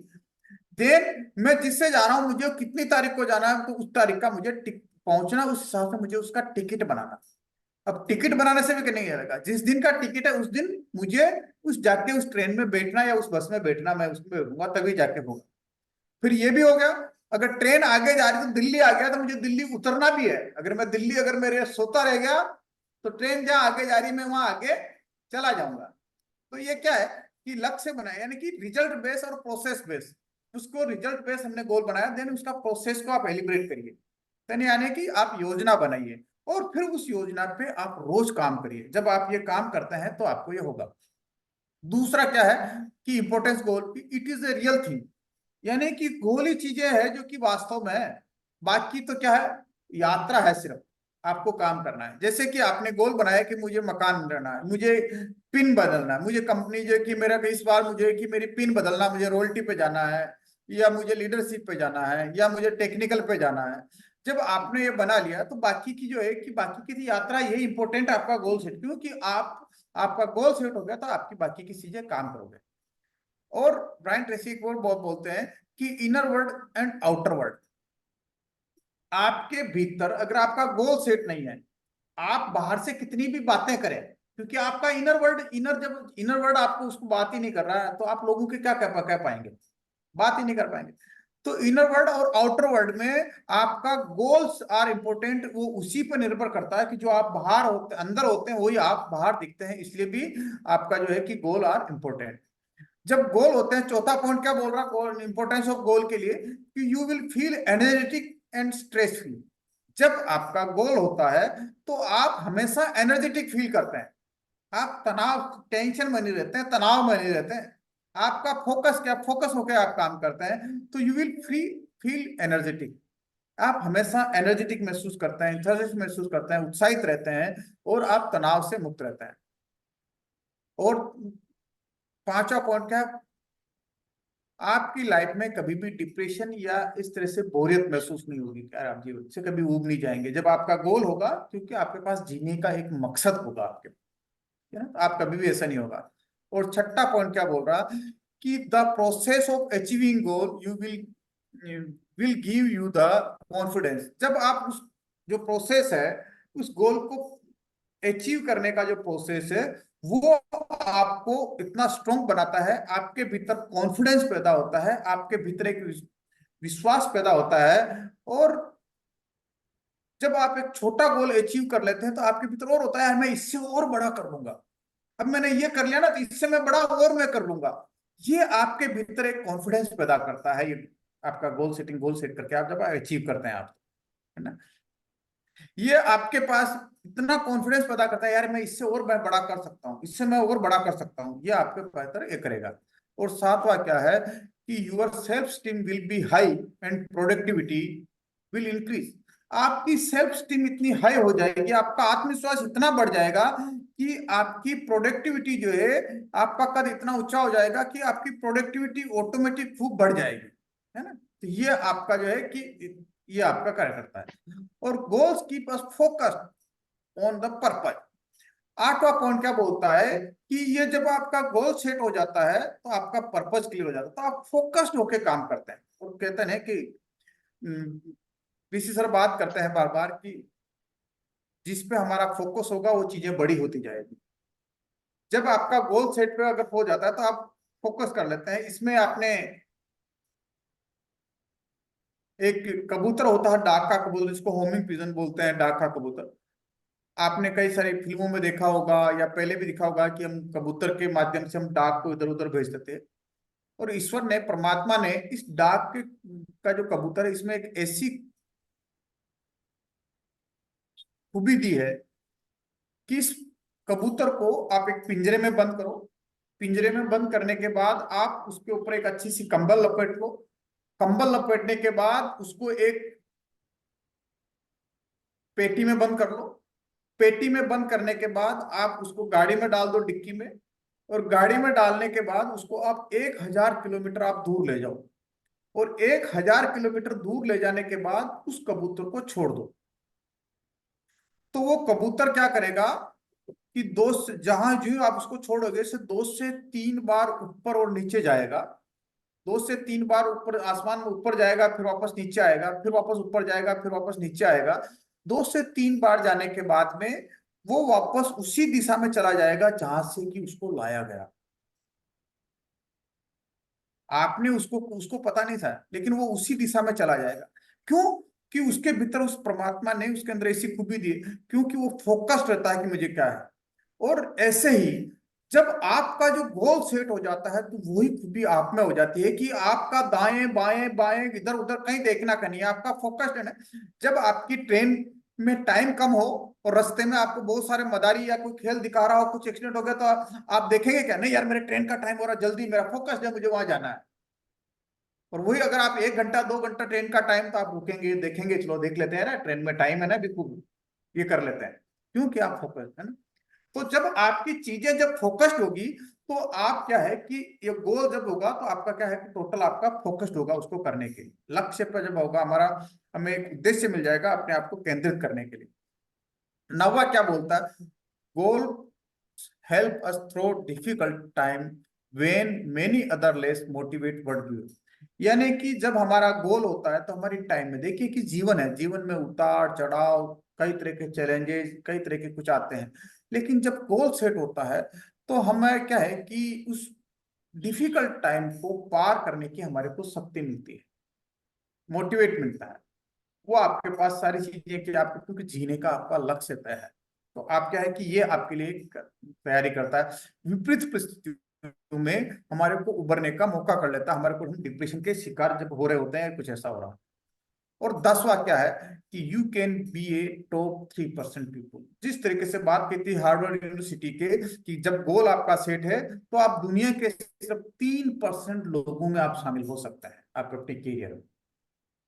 देन मैं जिससे जा रहा हूं, मुझे कितनी तारीख को जाना है, तो उस तारीख का मुझे पहुंचना, उस हिसाब से मुझे उसका टिकट बनाना। अब टिकट बनाने से भी नहीं आएगा, जिस दिन का टिकट है उस दिन मुझे उस जाके उस ट्रेन में बैठना या उस बस में बैठना, मैं उसमें बैठूंगा तभी जाके होगा। फिर ये भी हो गया, अगर ट्रेन आगे जा रही तो दिल्ली आ गया तो मुझे दिल्ली उतरना भी है। अगर मैं दिल्ली अगर मेरे सोता रह गया तो ट्रेन जहां आगे जा रही मैं वहां आगे चला जाऊंगा। तो ये क्या है कि लक्ष्य बनाया, यानी कि रिजल्ट बेस और प्रोसेस बेस। उसको रिजल्ट बेस हमने गोल बनाया, देन उसका प्रोसेस को आप एलिब्रेट करिए, देन यानी कि आप योजना बनाइए और फिर उस योजना पे आप रोज काम करिए। जब आप ये काम करते हैं तो आपको ये होगा। दूसरा क्या है कि importance goal, it is a real thing, यानी कि गोल ही चीजें है जो कि वास्तव में है। बाकी तो क्या है, यात्रा है, सिर्फ आपको काम करना है। जैसे कि आपने गोल बनाया कि मुझे मकान लेना है, मुझे पिन बदलना है, मुझे कंपनी जो कि मेरा इस बार मुझे कि मेरी पिन बदलना, मुझे रॉयल्टी पे जाना है या मुझे लीडरशिप पे जाना है या मुझे टेक्निकल पे जाना है। जब आपने ये बना लिया तो बाकी की जो है कि बाकी की यात्रा, यही इंपॉर्टेंट आपका गोल सेट, क्योंकि आपका गोल सेट हो गया तो आपकी बाकी की चीजें काम करोगे। और ब्रायन ट्रेसी एक और बहुत बोलते हैं कि inner world and outer world. आपके भीतर अगर आपका गोल सेट नहीं है, आप बाहर से कितनी भी बातें करें, क्योंकि आपका इनर वर्ल्ड, जब इनर वर्ल्ड आपको उसको बात ही नहीं कर रहा है तो आप लोगों के क्या कह पाएंगे, बात ही नहीं कर पाएंगे। तो इनर वर्ल्ड और आउटर वर्ल्ड में आपका गोल्स आर इंपॉर्टेंट, वो उसी पर निर्भर करता है कि जो आप बाहर होते अंदर होते हैं वही आप बाहर दिखते हैं, इसलिए भी आपका जो है कि गोल आर इंपॉर्टेंट। जब गोल होते हैं, चौथा पॉइंट क्या बोल रहा गोल, इंपॉर्टेंस ऑफ गोल के लिए, कि you will feel energetic and stress free. जब आपका गोल होता है तो आप हमेशा एनर्जेटिक फील करते हैं, आप तनाव टेंशन में नहीं रहते हैं, तनाव में नहीं रहते हैं। आपका फोकस क्या, फोकस होकर आप काम करते हैं तो यू विल फील एनर्जेटिक। आप हमेशा एनर्जेटिक महसूस करते हैं, इंथुसियास्ट महसूस करते हैं, उत्साहित रहते हैं और आप तनाव से मुक्त रहते हैं। और पांचवा पॉइंट क्या है, आपकी लाइफ में कभी भी डिप्रेशन या इस तरह से बोरियत महसूस नहीं होगी, क्या आप जीवन से कभी ऊब नहीं जाएंगे जब आपका गोल होगा, क्योंकि आपके पास जीने का एक मकसद होगा आपके, है ना, तो आप कभी भी ऐसा नहीं होगा। और छठा पॉइंट क्या बोल रहा कि the process of achieving goal you will give you the confidence. जब आप उस जो प्रोसेस है, उस गोल को अचीव करने का जो प्रोसेस है, वो आपको इतना स्ट्रॉन्ग बनाता है, आपके भीतर कॉन्फिडेंस पैदा होता है, आपके भीतर एक विश्वास पैदा होता है। और जब आप एक छोटा गोल अचीव कर लेते हैं तो आपके भीतर और होता है, मैं इससे और बड़ा कर लूंगा, अब मैंने ये कर लिया ना तो इससे मैं बड़ा और मैं कर लूंगा। ये आपके भीतर एक कॉन्फिडेंस पैदा करता है, ये आपका गोल सेट करके आप जब अचीव करते हैं आप, है ना, ये आपके पास इतना कॉन्फिडेंस पैदा करता है, यार मैं इससे और मैं बड़ा कर सकता हूँ, इससे मैं और बड़ा कर सकता हूँ, ये आपके बेहतर ये करेगा। और सातवां क्या है कि your self esteem will be high and productivity will increase. आपकी सेल्फ स्टीम इतनी हाई हो जाएगी, आपका आत्मविश्वास इतना बढ़ जाएगा कि आपकी प्रोडक्टिविटी जो है, आपका कद इतना ऊंचा हो जाएगा कि आपकी प्रोडक्टिविटी ऑटोमेटिक खूब बढ़ जाएगी, है ना। तो ये आपका जो है कि ये आपका कार्य करता है। और goals keep us focused on the purpose. आठवां पॉइंट क्या बोलता है कि ये जब आपका गोल सेट हो जाता है तो आपका पर्पज क्लियर हो जाता है, तो आप फोकस्ड होकर काम करते हैं। और कहते हैं कि ऋषि सर बात करते हैं बार बार कि जिस पे हमारा फोकस होगा वो चीजें बड़ी होती जाएगी। जब आपका गोल सेट पे अगर हो जाता है तो आप फोकस कर लेते हैं। इसमें आपने एक कबूतर होता है, डाक का कबूतर, जिसको होमिंग पिजन बोलते हैं, डाक का कबूतर। आपने कई सारी फिल्मों में देखा होगा या पहले भी देखा होगा कि हम कबूतर के माध्यम से हम डाक को इधर उधर भेजते थे। और ईश्वर ने, परमात्मा ने इस डाक का जो कबूतर है, इसमें एक ऐसी खूबी दी है कि इस कबूतर को आप एक पिंजरे में बंद करो, पिंजरे में बंद करने के बाद आप उसके ऊपर एक अच्छी सी कंबल लपेट लो, कंबल लपेटने के बाद उसको एक पेटी में बंद कर लो, पेटी में बंद करने के बाद आप उसको गाड़ी में डाल दो, डिक्की में। और गाड़ी में डालने के बाद उसको आप 1000 किलोमीटर आप दूर ले जाओ। और 1000 किलोमीटर दूर ले जाने के बाद उस कबूतर को छोड़ दो। तो वो कबूतर क्या करेगा कि दो से, जहां जो आप उसको छोड़ोगे से 2 से 3 बार ऊपर और नीचे जाएगा, 2 से 3 बार ऊपर आसमान में ऊपर जाएगा, फिर वापस नीचे आएगा, फिर वापस ऊपर जाएगा, फिर वापस नीचे आएगा। 2 से 3 बार जाने के बाद में वो वापस उसी दिशा में चला जाएगा जहां से कि उसको लाया गया। आपने उसको उसको पता नहीं था, लेकिन वो उसी दिशा में चला जाएगा। क्यों? कि उसके भीतर उस परमात्मा ने उसके अंदर ऐसी खूबी दी है, क्योंकि वो फोकस्ड रहता है कि मुझे क्या है। और ऐसे ही जब आपका जो गोल सेट हो जाता है, तो वही खूबी आप में हो जाती है कि आपका दाएं बाएं बाएं इधर उधर कहीं देखना का नहीं है, आपका फोकस्ड है ना। जब आपकी ट्रेन में टाइम कम हो और रास्ते में आपको बहुत सारे मदारी या कोई खेल दिखा रहा हो, कुछ एक्सीडेंट हो गया, तो आप देखेंगे क्या? नहीं यार, मेरे ट्रेन का टाइम हो रहा, जल्दी, मेरा फोकस्ड है, मुझे वहां जाना है। और वही अगर आप 1 घंटा 2 घंटा ट्रेन का टाइम, तो आप रुकेंगे, देखेंगे, चलो देख लेते हैं ना, ट्रेन में टाइम है ना, भी खूब ये कर लेते हैं। क्योंकि आप फोकस है ना। तो जब आपकी चीजें जब फोकस्ड होगी, तो आप क्या है कि ये गोल जब होगा, तो आपका क्या है कि टोटल आपका फोकस्ड होगा उसको करने के लिए। लक्ष्य पर जब होगा हमारा, हमें एक उद्देश्य मिल जाएगा अपने आप को केंद्रित करने के लिए। नौवा क्या बोलता है? Goal help us through difficult time when many other less motivate word view. यानी कि जब हमारा गोल होता है, तो हमारी टाइम में देखिए कि जीवन है, जीवन में उतार चढ़ाव, कई तरह के चैलेंजेस, कई तरह के कुछ आते हैं। लेकिन जब गोल सेट होता है, तो हमें क्या है कि उस डिफिकल्ट टाइम को पार करने की हमारे को शक्ति मिलती है, मोटिवेट मिलता है। वो आपके पास सारी चीजें कि आपको, क्योंकि जीने का आपका लक्ष्य तय है, तो आप क्या है कि ये आपके लिए तैयारी करता है। विपरीत परिस्थितियों में हमारे को उबरने का मौका कर लेता है, हमारे को, हम डिप्रेशन के शिकार जब हो रहे होते हैं, कुछ ऐसा हो रहा। और 10वां क्या है कि you can be A top 3% people. जिस तरीके से बात की थी हार्वर्ड यूनिवर्सिटी के, कि जब गोल आपका सेट है, तो आप दुनिया के सिर्फ 3% लोगों में आप शामिल हो सकते हैं आपके अपने करियर में।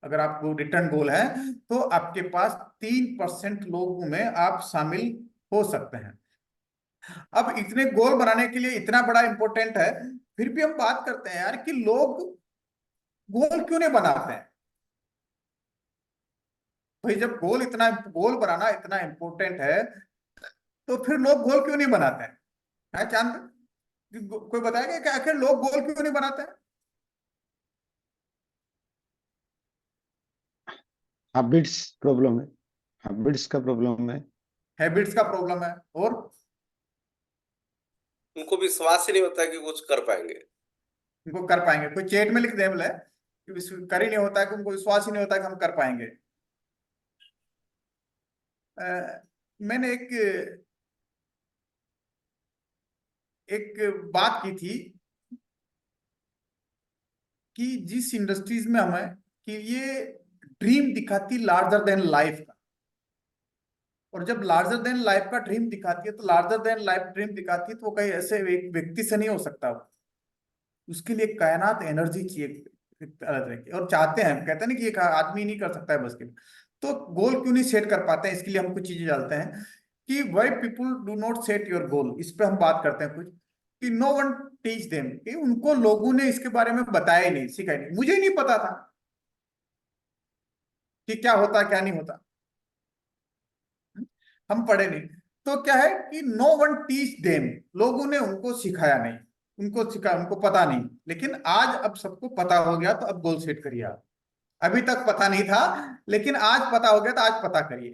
अगर आपको रिटर्न गोल है, तो आपके पास 3% लोगों में आप शामिल हो सकते हैं। अब इतने गोल बनाने के लिए इतना बड़ा इंपॉर्टेंट है, फिर भी हम बात करते हैं यार कि लोग गोल क्यों नहीं बनाते हैं। भाई जब गोल बनाना इतना इंपॉर्टेंट है, तो फिर लोग गोल क्यों नहीं बनाते हैं? है चांद? कोई बताएगा कि आखिर लोग गोल क्यों नहीं बनाते हैं? हैबिट्स प्रॉब्लम है। हैबिट्स का प्रॉब्लम है। हैबिट्स का प्रॉब्लम है। और उनको विश्वास ही नहीं होता कि कुछ कर पाएंगे। उनको कर पाएंगे, कोई चैट में लिख दे बोले कि कर ही नहीं होता है, कि उनको विश्वास ही नहीं होता कि हम कर पाएंगे। मैंने एक एक बात की थी कि जिस इंडस्ट्रीज में हमें कि ये ड्रीम दिखाती लार्जर देन लाइफ का, और जब लार्जर देन लाइफ का ड्रीम दिखाती है, तो लार्जर देन लाइफ ड्रीम दिखाती है, तो वो कहीं ऐसे एक व्यक्ति से नहीं हो सकता वो। उसके लिए कायनात एनर्जी चाहिए, एक अलग तरह की। और चाहते हैं, हम कहते हैं ना कि एक आदमी नहीं कर सकता है बस के। तो गोल क्यों नहीं सेट कर पाते हैं? इसके लिए हम कुछ चीजें जानते हैं कि why people do not set your goal. इस पे हम बात करते हैं कुछ, कि नो वन टीच देम, कि उनको लोगों ने इसके बारे में बताया ही नहीं, सिखाया नहीं। मुझे ही नहीं पता था कि क्या होता क्या नहीं होता। हम पढ़े नहीं। तो क्या है कि नो वन टीच देम, लोगों ने उनको सिखाया नहीं, उनको पता नहीं। लेकिन आज अब सबको पता हो गया, तो अब गोल सेट करिए आप। अभी तक पता नहीं था, लेकिन आज पता हो गया, तो आज पता करिए।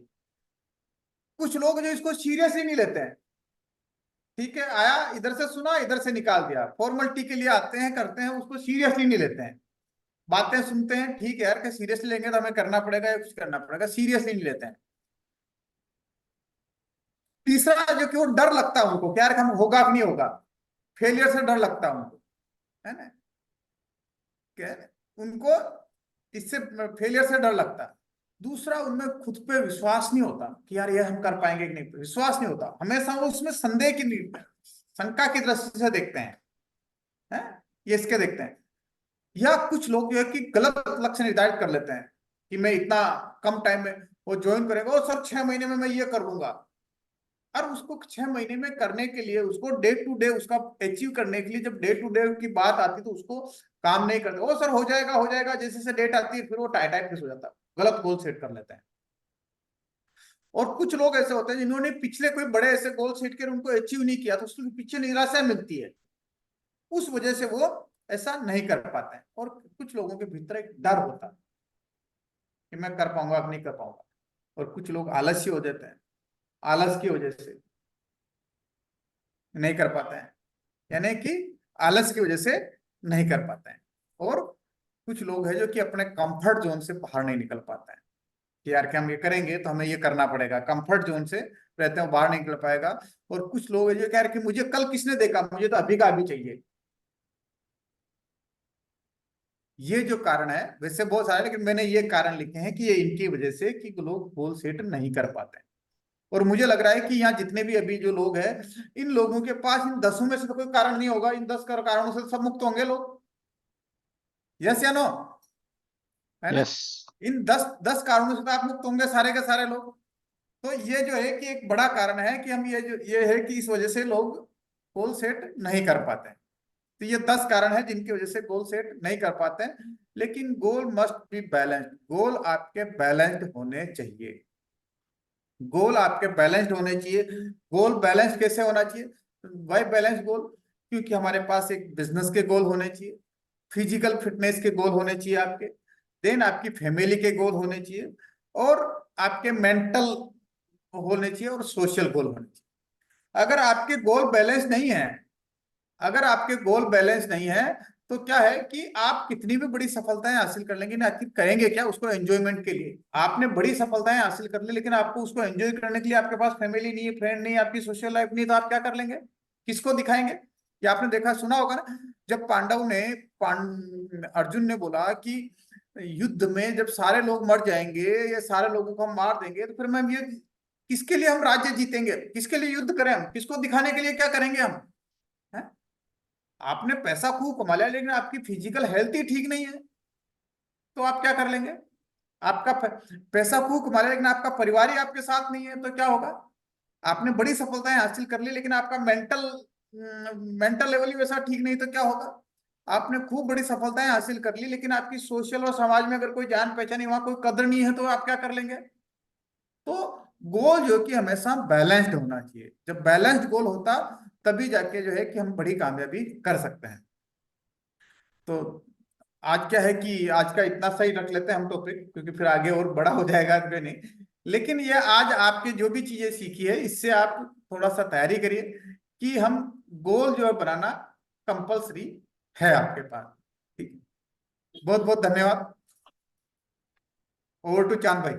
कुछ लोग जो इसको सीरियसली नहीं लेते हैं, ठीक है, आया इधर से सुना, इधर से निकाल दिया, फॉर्मेलिटी के लिए आते हैं, करते हैं, उसको सीरियसली नहीं लेते हैं। बातें सुनते हैं, ठीक है यार, कि सीरियसली लेंगे तो हमें करना पड़ेगा या कुछ करना पड़ेगा, सीरियसली नहीं लेते हैं। तीसरा जो कि वो डर लगता है उनको, क्या यार हम होगा कि नहीं होगा, फेलियर से डर लगता है उनको, है ना। क्या है? उनको इससे फेलियर से डर लगता है। दूसरा, उनमें खुद पे विश्वास नहीं होता कि यार ये हम कर पाएंगे कि नहीं, विश्वास नहीं होता, हमेशा वो उसमें संदेह की, शंका की दृष्टि से देखते हैं, ये इसके देखते हैं। या कुछ लोग जो है कि गलत लक्ष्य निर्धारित कर लेते हैं कि मैं इतना कम टाइम में वो ज्वाइन करेगा, और सर 6 महीने में मैं ये कर लूंगा। और उसको 6 महीने में करने के लिए, उसको डे टू डे उसका अचीव करने के लिए, जब डे टू डे की बात आती है, तो उसको काम नहीं करते। ओ सर हो जाएगा हो जाएगा, जैसे जैसे डेट आती है, फिर वो टाइट फिक्स हो जाता है, गलत गोल सेट कर लेते हैं। और कुछ लोग ऐसे होते हैं जिन्होंने पिछले कोई बड़े ऐसे गोल सेट कर उनको अचीव नहीं किया, तो उसके पीछे निराशा मिलती है, उस वजह से वो ऐसा नहीं कर पाते हैं। और कुछ लोगों के भीतर एक डर होता है कि मैं कर पाऊंगा कि नहीं कर पाऊंगा। और कुछ लोग आलस्य हो जाते हैं, आलस की वजह से नहीं कर पाते हैं, यानी कि आलस की वजह से नहीं कर पाते हैं। और कुछ लोग हैं जो कि अपने कंफर्ट जोन से बाहर नहीं निकल पाते हैं कि यार कि हम ये करेंगे तो हमें ये करना पड़ेगा, कंफर्ट जोन से रहते हैं, बाहर नहीं निकल पाएगा। और कुछ लोग हैं जो कह रहे कि मुझे कल किसने देखा, मुझे तो अभी का अभी चाहिए। ये जो कारण है, वैसे बहुत सारे, लेकिन मैंने ये कारण लिखे हैं कि ये इनकी वजह से कि लोग गोल सेट नहीं कर पाते हैं। और मुझे लग रहा है कि यहाँ जितने भी अभी जो लोग हैं, इन लोगों के पास इन 10 में से तो कोई कारण नहीं होगा, इन 10 कारणों से सब मुक्त होंगे लोग। यस या नो, है ना? यस। इन 10 कारणों से तो आप मुक्त होंगे सारे के सारे लोग। तो ये जो है कि एक बड़ा कारण है कि हम ये है कि इस वजह से लोग गोल सेट नहीं कर पाते हैं। तो ये 10 कारण है जिनकी वजह से गोल सेट नहीं कर पाते हैं। लेकिन गोल मस्ट बी बैलेंस्ड, गोल आपके बैलेंस्ड होने चाहिए। गोल आपके बैलेंस्ड होने चाहिए। गोल बैलेंस कैसे होना चाहिए? वाई बैलेंस गोल? क्योंकि हमारे पास एक बिजनेस के गोल होने चाहिए, फिजिकल फिटनेस के गोल होने चाहिए आपके, देन आपकी फैमिली के गोल होने चाहिए, और आपके मेंटल होने चाहिए, और सोशल गोल होने चाहिए। अगर आपके गोल बैलेंस नहीं है, अगर आपके गोल बैलेंस नहीं है, तो क्या है कि आप कितनी भी बड़ी सफलताएं हासिल कर लेंगे ना, आखिर करेंगे क्या उसको? एंजॉयमेंट के लिए आपने बड़ी सफलताएं हासिल कर ली, लेकिन आपको उसको एंजॉय करने के लिए आपके पास फैमिली नहीं है, फ्रेंड नहीं है, आपकी सोशल लाइफ नहीं, तो आप क्या कर लेंगे? किसको दिखाएंगे? या आपने देखा सुना होगा ना, जब पांडव ने अर्जुन ने बोला कि युद्ध में जब सारे लोग मर जाएंगे, या सारे लोगों को हम मार देंगे, तो फिर मैं ये किसके लिए हम राज्य जीतेंगे, किसके लिए युद्ध करें हम, किसको दिखाने के लिए क्या करेंगे हम? है? आपने पैसा खूब कमा लिया, लेकिन आपकी फिजिकल हेल्थ ही ठीक नहीं है, तो आप क्या कर लेंगे? आपका पैसा खूब कमा लिया, लेकिन आपका परिवार ही आपके साथ नहीं है, तो क्या होगा? आपने बड़ी सफलताएं हासिल कर ली, लेकिन आपका मेंटल लेवल ही वैसा ठीक नहीं, तो क्या होगा? आपने खूब बड़ी सफलताएं हासिल कर ली, लेकिन आपकी सोशल और समाज में अगर कोई जान पहचान नहीं, वहां कोई कदर नहीं है, तो आप क्या कर लेंगे? तो गोल जो कि हमेशा बैलेंस्ड होना चाहिए। जब बैलेंस्ड गोल होता, तभी जाके जो है कि हम बड़ी कामयाबी कर सकते हैं। तो आज क्या है कि आज का इतना सही रख लेते हैं हम टॉपिक, क्योंकि फिर आगे और बड़ा हो जाएगा फिर नहीं। लेकिन ये आज आपके जो भी चीजें सीखी है, इससे आप थोड़ा सा तैयारी करिए कि हम गोल जो है बनाना कंपलसरी है आपके पास। ठीक है, बहुत बहुत धन्यवाद। ओवर टू चांद भाई।